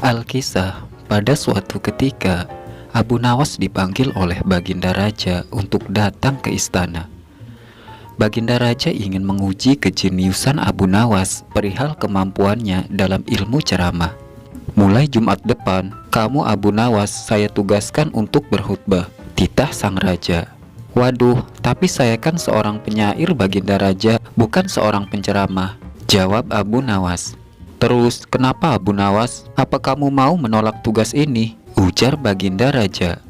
Alkisah, pada suatu ketika, Abu Nawas dipanggil oleh Baginda Raja untuk datang ke istana. Baginda Raja ingin menguji kejeniusan Abu Nawas perihal kemampuannya dalam ilmu ceramah. Mulai Jumat depan, kamu Abu Nawas saya tugaskan untuk berkhutbah, titah sang raja. Waduh, tapi saya kan seorang penyair Baginda Raja, bukan seorang penceramah, jawab Abu Nawas. Terus, kenapa Abu Nawas? Apa kamu mau menolak tugas ini? Ujar Baginda Raja.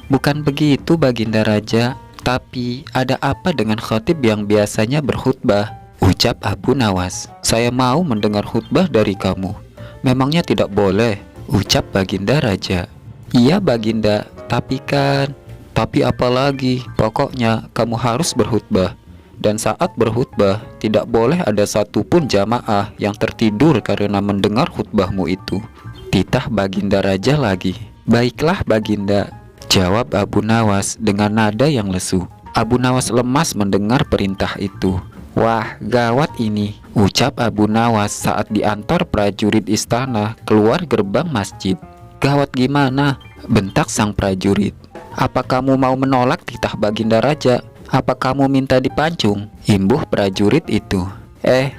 Bukan begitu Baginda Raja, tapi ada apa dengan khatib yang biasanya berkhutbah? Ucap Abu Nawas. Saya mau mendengar khutbah dari kamu. Memangnya tidak boleh? Ucap Baginda Raja. Iya Baginda, tapi kan... Tapi apalagi, pokoknya kamu harus berkhutbah. Dan saat berkhutbah, tidak boleh ada satupun jamaah yang tertidur karena mendengar khutbahmu itu. Titah Baginda Raja lagi. Baiklah Baginda, jawab Abu Nawas dengan nada yang lesu. Abu Nawas lemas mendengar perintah itu. Wah, gawat ini, ucap Abu Nawas saat diantar prajurit istana keluar gerbang masjid. Gawat gimana? Bentak sang prajurit. Apa kamu mau menolak titah Baginda Raja? Apa kamu minta dipancung? Imbuh prajurit itu.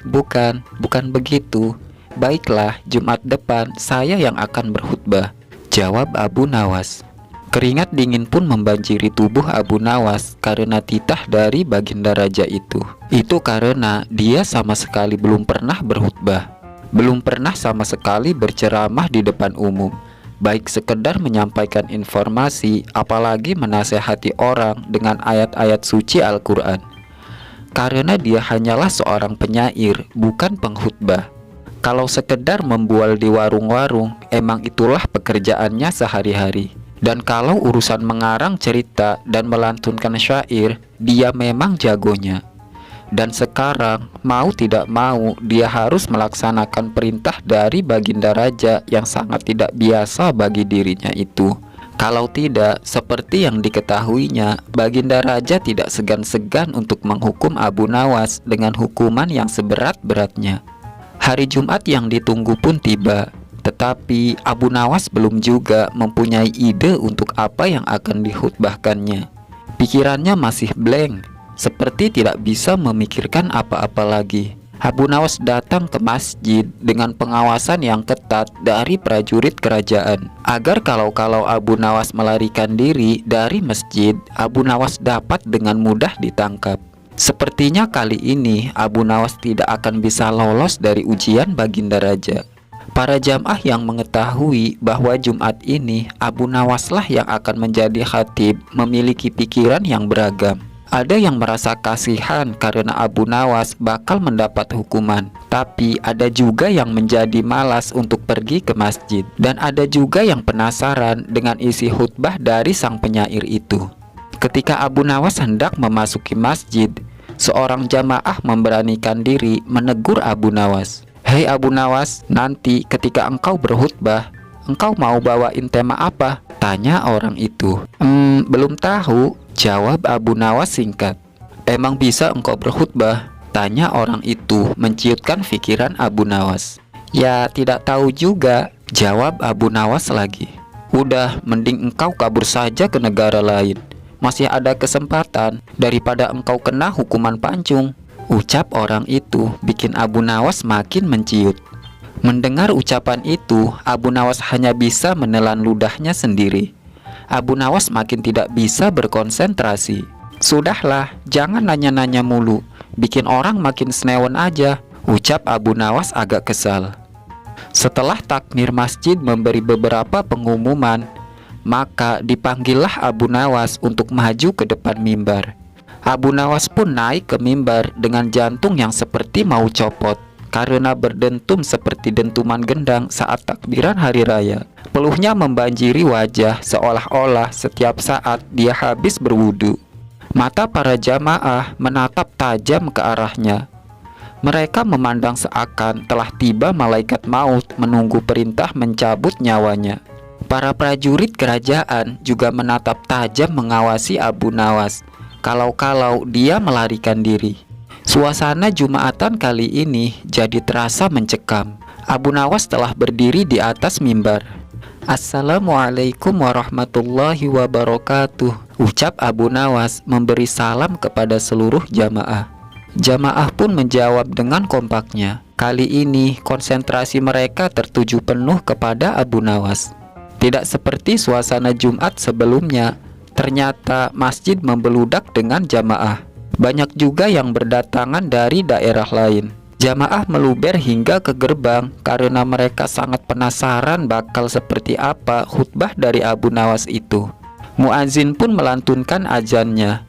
Bukan begitu. Baiklah, Jumat depan saya yang akan berkhutbah, jawab Abu Nawas. Keringat dingin pun membanjiri tubuh Abu Nawas karena titah dari Baginda Raja itu. Itu karena dia sama sekali belum pernah berkhutbah, belum pernah sama sekali berceramah di depan umum, baik sekedar menyampaikan informasi, apalagi menasehati orang dengan ayat-ayat suci Al-Quran. Karena dia hanyalah seorang penyair, bukan pengkhutbah. Kalau sekedar membual di warung-warung, emang itulah pekerjaannya sehari-hari. Dan kalau urusan mengarang cerita dan melantunkan syair, dia memang jagonya. Dan sekarang, mau tidak mau, dia harus melaksanakan perintah dari Baginda Raja yang sangat tidak biasa bagi dirinya itu. Kalau tidak, seperti yang diketahuinya, Baginda Raja tidak segan-segan untuk menghukum Abu Nawas dengan hukuman yang seberat-beratnya. Hari Jumat yang ditunggu pun tiba, tetapi Abu Nawas belum juga mempunyai ide untuk apa yang akan dikhutbahkannya. Pikirannya masih blank, seperti tidak bisa memikirkan apa-apa lagi. Abu Nawas datang ke masjid dengan pengawasan yang ketat dari prajurit kerajaan, agar kalau Abu Nawas melarikan diri dari masjid, Abu Nawas dapat dengan mudah ditangkap. Sepertinya kali ini Abu Nawas tidak akan bisa lolos dari ujian Baginda Raja. Para jamaah yang mengetahui bahwa Jumat ini Abu Nawaslah yang akan menjadi khatib memiliki pikiran yang beragam. Ada yang merasa kasihan karena Abu Nawas bakal mendapat hukuman, tapi ada juga yang menjadi malas untuk pergi ke masjid, dan ada juga yang penasaran dengan isi khutbah dari sang penyair itu. Ketika Abu Nawas hendak memasuki masjid, seorang jamaah memberanikan diri menegur Abu Nawas. Hei Abu Nawas, nanti ketika engkau berkhutbah, engkau mau bawain tema apa? Tanya orang itu. Belum tahu, jawab Abu Nawas singkat. Emang bisa engkau berkhutbah? Tanya orang itu menciutkan pikiran Abu Nawas. Ya tidak tahu juga, jawab Abu Nawas lagi. Udah, mending engkau kabur saja ke negara lain. Masih ada kesempatan daripada engkau kena hukuman pancung. Ucap orang itu bikin Abu Nawas makin menciut. Mendengar ucapan itu, Abu Nawas hanya bisa menelan ludahnya sendiri. Abu Nawas makin tidak bisa berkonsentrasi. Sudahlah, jangan nanya-nanya mulu, bikin orang makin senewan aja, ucap Abu Nawas agak kesal. Setelah takmir masjid memberi beberapa pengumuman, maka dipanggillah Abu Nawas untuk maju ke depan mimbar. Abu Nawas pun naik ke mimbar dengan jantung yang seperti mau copot karena berdentum seperti dentuman gendang saat takbiran hari raya. Peluhnya membanjiri wajah seolah-olah setiap saat dia habis berwudu. Mata para jamaah menatap tajam ke arahnya. Mereka memandang seakan telah tiba malaikat maut menunggu perintah mencabut nyawanya. Para prajurit kerajaan juga menatap tajam mengawasi Abu Nawas, kalau dia melarikan diri. Suasana Jumatan kali ini jadi terasa mencekam. Abu Nawas telah berdiri di atas mimbar. "Assalamualaikum warahmatullahi wabarakatuh," ucap Abu Nawas memberi salam kepada seluruh jamaah. Jamaah pun menjawab dengan kompaknya. Kali ini konsentrasi mereka tertuju penuh kepada Abu Nawas. Tidak seperti suasana Jumat sebelumnya, ternyata masjid membeludak dengan jamaah. Banyak juga yang berdatangan dari daerah lain. Jamaah meluber hingga ke gerbang karena mereka sangat penasaran bakal seperti apa khutbah dari Abu Nawas itu. Muazin pun melantunkan azannya.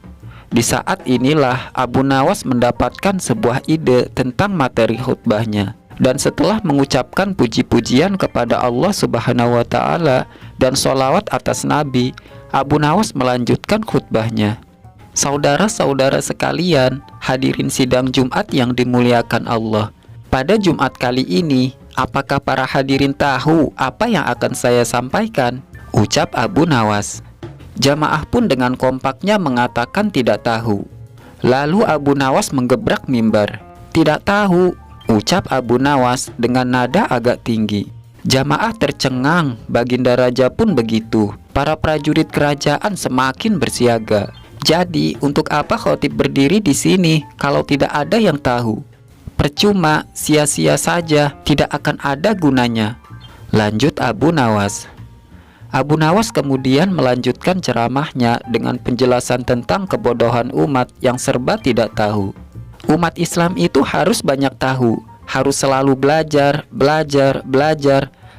Di saat inilah Abu Nawas mendapatkan sebuah ide tentang materi khutbahnya. Dan setelah mengucapkan puji-pujian kepada Allah Subhanahu wa Ta'ala dan sholawat atas Nabi, Abu Nawas melanjutkan khutbahnya. Saudara-saudara sekalian, hadirin sidang Jumat yang dimuliakan Allah. Pada Jumat kali ini, apakah para hadirin tahu apa yang akan saya sampaikan? Ucap Abu Nawas. Jamaah pun dengan kompaknya mengatakan tidak tahu. Lalu Abu Nawas menggebrak mimbar. Tidak tahu, ucap Abu Nawas dengan nada agak tinggi. Jamaah tercengang, Baginda Raja pun begitu. Para prajurit kerajaan semakin bersiaga. Jadi, untuk apa khotib berdiri di sini kalau tidak ada yang tahu? Percuma, sia-sia saja, tidak akan ada gunanya. Lanjut Abu Nawas. Abu Nawas kemudian melanjutkan ceramahnya dengan penjelasan tentang kebodohan umat yang serba tidak tahu. Umat Islam itu harus banyak tahu, harus selalu belajar,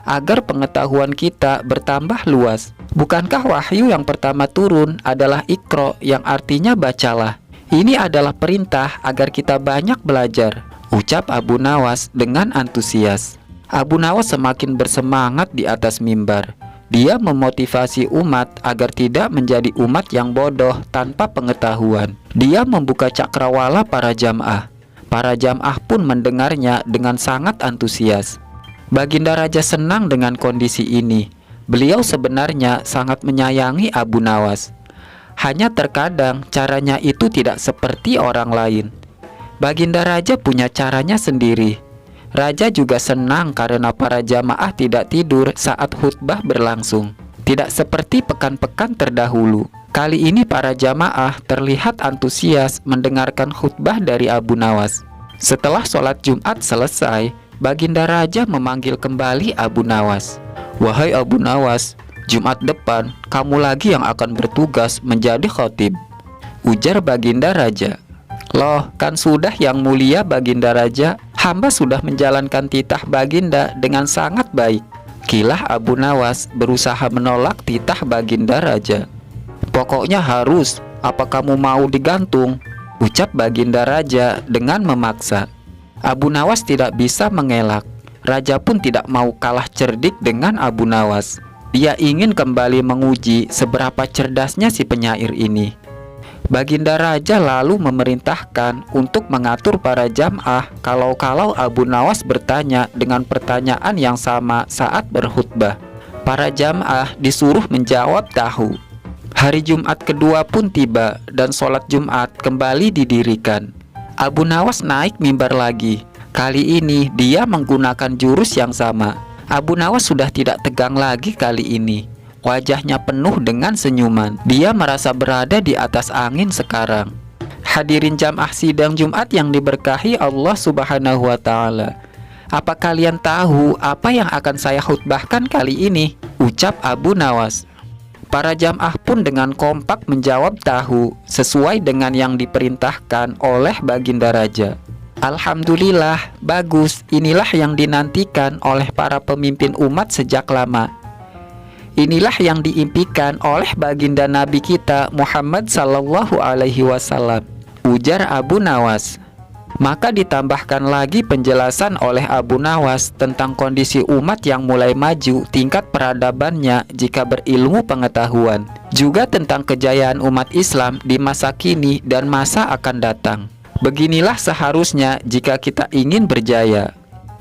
agar pengetahuan kita bertambah luas. Bukankah wahyu yang pertama turun adalah Iqra, yang artinya bacalah? Ini adalah perintah agar kita banyak belajar, ucap Abu Nawas dengan antusias. Abu Nawas semakin bersemangat di atas mimbar. Dia memotivasi umat agar tidak menjadi umat yang bodoh tanpa pengetahuan. Dia membuka cakrawala para jamaah. Para jamaah pun mendengarnya dengan sangat antusias. Baginda Raja senang dengan kondisi ini. Beliau sebenarnya sangat menyayangi Abu Nawas. Hanya terkadang caranya itu tidak seperti orang lain. Baginda Raja punya caranya sendiri. Raja juga senang karena para jamaah tidak tidur saat khutbah berlangsung. Tidak seperti pekan-pekan terdahulu. Kali ini para jamaah terlihat antusias mendengarkan khutbah dari Abu Nawas. Setelah sholat Jumat selesai, Baginda Raja memanggil kembali Abu Nawas. "Wahai Abu Nawas, Jumat depan kamu lagi yang akan bertugas menjadi khotib," ujar Baginda Raja. "Loh, kan sudah yang mulia Baginda Raja, hamba sudah menjalankan titah Baginda dengan sangat baik." Kilah Abu Nawas berusaha menolak titah Baginda Raja. "Pokoknya harus, apa kamu mau digantung?" ucap Baginda Raja dengan memaksa. Abu Nawas tidak bisa mengelak. Raja pun tidak mau kalah cerdik dengan Abu Nawas. Dia ingin kembali menguji seberapa cerdasnya si penyair ini. Baginda Raja lalu memerintahkan untuk mengatur para jamaah kalau Abu Nawas bertanya dengan pertanyaan yang sama saat berkhutbah. Para jamaah disuruh menjawab tahu. Hari Jumat kedua pun tiba dan sholat Jumat kembali didirikan. Abu Nawas naik mimbar lagi. Kali ini dia menggunakan jurus yang sama. Abu Nawas sudah tidak tegang lagi kali ini. Wajahnya penuh dengan senyuman. Dia merasa berada di atas angin sekarang. Hadirin jamaah sidang Jumat yang diberkahi Allah Subhanahu wa Ta'ala. Apa kalian tahu apa yang akan saya khutbahkan kali ini? Ucap Abu Nawas. Para jamaah pun dengan kompak menjawab tahu, sesuai dengan yang diperintahkan oleh Baginda Raja. Alhamdulillah, bagus. Inilah yang dinantikan oleh para pemimpin umat sejak lama. Inilah yang diimpikan oleh baginda Nabi kita Muhammad sallallahu alaihi wasallam, ujar Abu Nawas. Maka ditambahkan lagi penjelasan oleh Abu Nawas tentang kondisi umat yang mulai maju tingkat peradabannya jika berilmu pengetahuan, juga tentang kejayaan umat Islam di masa kini dan masa akan datang. Beginilah seharusnya jika kita ingin berjaya.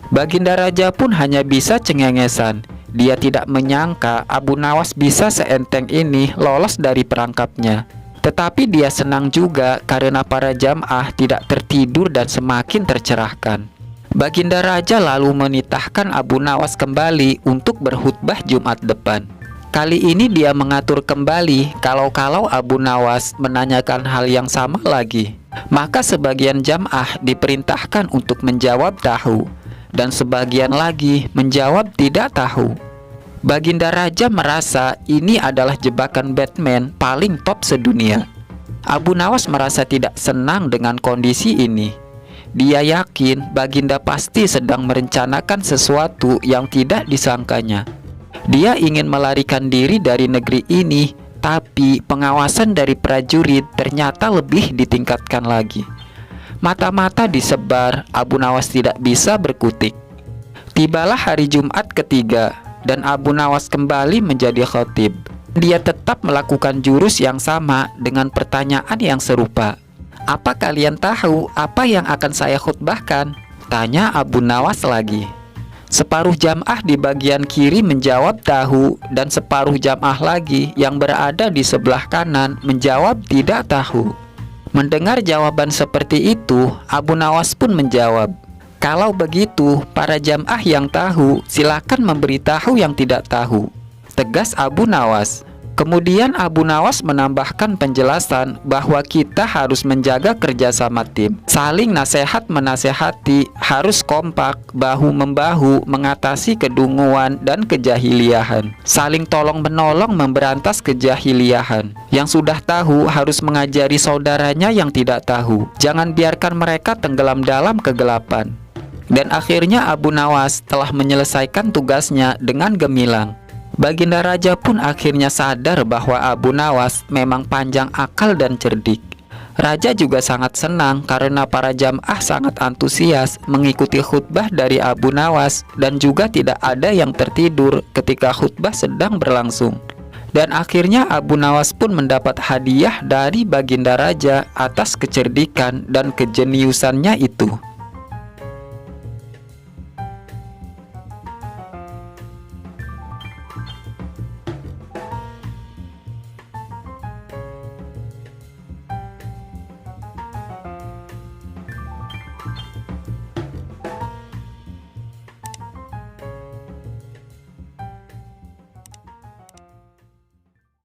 Baginda Raja pun hanya bisa cengengesan. Dia tidak menyangka Abu Nawas bisa seenteng ini lolos dari perangkapnya. Tetapi dia senang juga karena para jamaah tidak tertidur dan semakin tercerahkan. Baginda Raja lalu menitahkan Abu Nawas kembali untuk berkhutbah Jumat depan. Kali ini dia mengatur kembali kalau Abu Nawas menanyakan hal yang sama lagi. Maka sebagian jamaah diperintahkan untuk menjawab tahu, dan sebagian lagi menjawab tidak tahu. Baginda Raja merasa ini adalah jebakan Batman paling top sedunia. Abu Nawas merasa tidak senang dengan kondisi ini. Dia yakin Baginda pasti sedang merencanakan sesuatu yang tidak disangkanya. Dia ingin melarikan diri dari negeri ini, tapi pengawasan dari prajurit ternyata lebih ditingkatkan lagi. Mata-mata disebar, Abu Nawas tidak bisa berkutik. Tibalah hari Jumat ketiga, dan Abu Nawas kembali menjadi khatib. Dia tetap melakukan jurus yang sama dengan pertanyaan yang serupa. "Apa kalian tahu apa yang akan saya khutbahkan?" tanya Abu Nawas lagi. Separuh jamaah di bagian kiri menjawab tahu, dan separuh jamaah lagi yang berada di sebelah kanan menjawab tidak tahu. Mendengar jawaban seperti itu, Abu Nawas pun menjawab, "Kalau begitu, para jamaah yang tahu silakan memberitahu yang tidak tahu," tegas Abu Nawas. Kemudian Abu Nawas menambahkan penjelasan bahwa kita harus menjaga kerjasama tim, saling nasihat menasehati, harus kompak, bahu-membahu mengatasi kedunguan dan kejahiliahan, saling tolong-menolong memberantas kejahiliahan. Yang sudah tahu harus mengajari saudaranya yang tidak tahu, jangan biarkan mereka tenggelam dalam kegelapan. Dan akhirnya Abu Nawas telah menyelesaikan tugasnya dengan gemilang. Baginda Raja pun akhirnya sadar bahwa Abu Nawas memang panjang akal dan cerdik. Raja juga sangat senang karena para jamaah sangat antusias mengikuti khutbah dari Abu Nawas, dan juga tidak ada yang tertidur ketika khutbah sedang berlangsung. Dan akhirnya Abu Nawas pun mendapat hadiah dari Baginda Raja atas kecerdikan dan kejeniusannya itu.